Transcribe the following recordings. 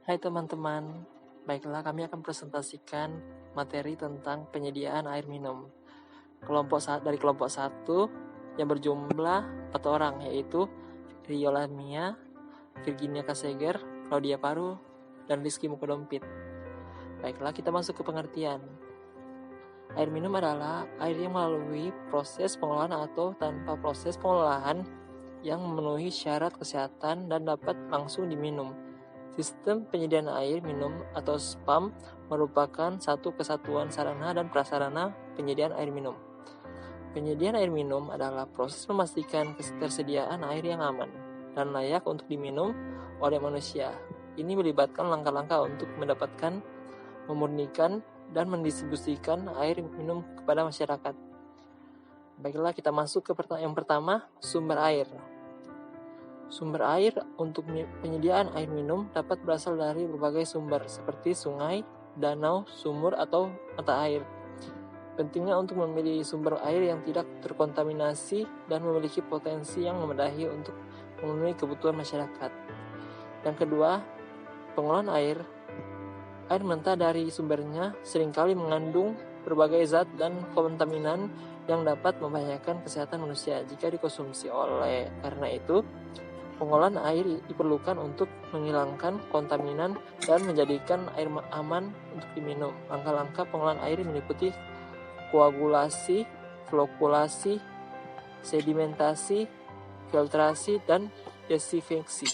Hai teman-teman, baiklah kami akan presentasikan materi tentang penyediaan air minum. Dari kelompok 1 yang berjumlah 4 orang, yaitu Rio Lamia, Virginia Kaseger, Claudia Paru, dan Rizky Mukodompit. Baiklah, kita masuk ke pengertian. Air minum adalah air yang melalui proses pengolahan atau tanpa proses pengolahan yang memenuhi syarat kesehatan dan dapat langsung diminum. Sistem penyediaan air minum atau SPAM merupakan satu kesatuan sarana dan prasarana penyediaan air minum. Penyediaan air minum adalah proses memastikan ketersediaan air yang aman dan layak untuk diminum oleh manusia. Ini melibatkan langkah-langkah untuk mendapatkan, memurnikan, dan mendistribusikan air minum kepada masyarakat. Baiklah, kita masuk ke yang pertama, sumber air. Sumber air untuk penyediaan air minum dapat berasal dari berbagai sumber seperti sungai, danau, sumur, atau mata air. Pentingnya untuk memilih sumber air yang tidak terkontaminasi dan memiliki potensi yang memadai untuk memenuhi kebutuhan masyarakat. Yang kedua, pengolahan air. Air mentah dari sumbernya seringkali mengandung berbagai zat dan kontaminan yang dapat membahayakan kesehatan manusia jika dikonsumsi. Karena itu, pengolahan air diperlukan untuk menghilangkan kontaminan dan menjadikan air aman untuk diminum. Langkah-langkah pengolahan air meliputi koagulasi, flokulasi, sedimentasi, filtrasi, dan desinfeksi.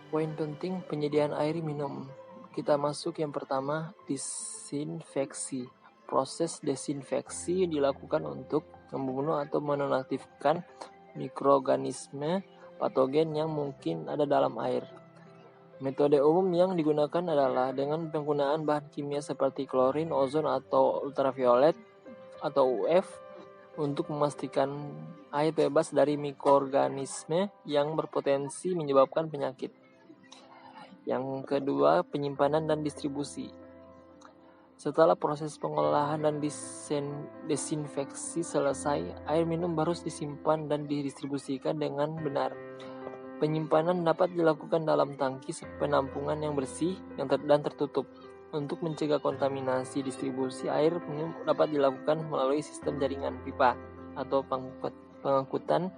Poin penting penyediaan air minum. Kita masuk yang pertama, desinfeksi. Proses desinfeksi dilakukan untuk membunuh atau menonaktifkan mikroorganisme patogen yang mungkin ada dalam air. Metode umum yang digunakan adalah dengan penggunaan bahan kimia seperti klorin, ozon, atau ultraviolet atau UV untuk memastikan air bebas dari mikroorganisme yang berpotensi menyebabkan penyakit. Yang kedua, penyimpanan dan distribusi. Setelah proses pengolahan dan desinfeksi selesai, air minum baru disimpan dan didistribusikan dengan benar. Penyimpanan dapat dilakukan dalam tangki penampungan yang bersih dan tertutup. Untuk mencegah kontaminasi, distribusi air minum dapat dilakukan melalui sistem jaringan pipa atau pengangkutan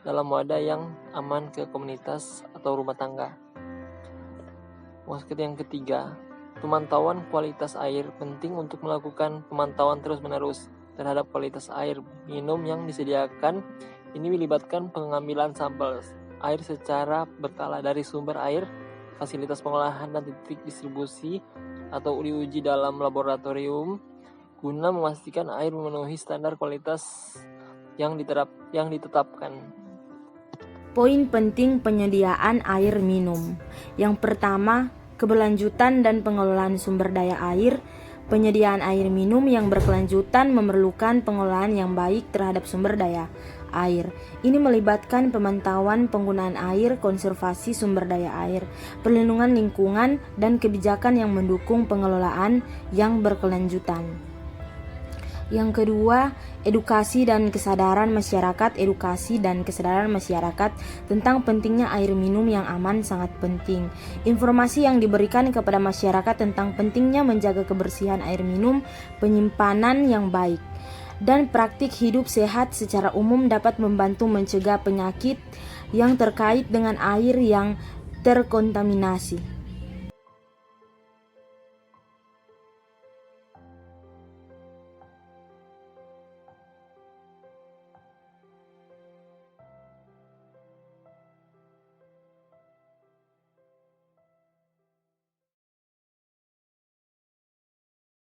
dalam wadah yang aman ke komunitas atau rumah tangga. Yang ketiga, pemantauan kualitas air. Penting untuk melakukan pemantauan terus-menerus terhadap kualitas air minum yang disediakan. Ini melibatkan pengambilan sampel air secara berkala dari sumber air, fasilitas pengolahan, dan titik distribusi atau diuji dalam laboratorium guna memastikan air memenuhi standar kualitas yang ditetapkan. Poin penting penyediaan air minum. Yang pertama, keberlanjutan dan pengelolaan sumber daya air. Penyediaan air minum yang berkelanjutan memerlukan pengolahan yang baik terhadap sumber daya air. Ini melibatkan pemantauan penggunaan air, konservasi sumber daya air, perlindungan lingkungan, dan kebijakan yang mendukung pengelolaan yang berkelanjutan. Yang kedua, edukasi dan kesadaran masyarakat. Edukasi dan kesadaran masyarakat tentang pentingnya air minum yang aman sangat penting. Informasi yang diberikan kepada masyarakat tentang pentingnya menjaga kebersihan air minum, penyimpanan yang baik, dan praktik hidup sehat secara umum dapat membantu mencegah penyakit yang terkait dengan air yang terkontaminasi.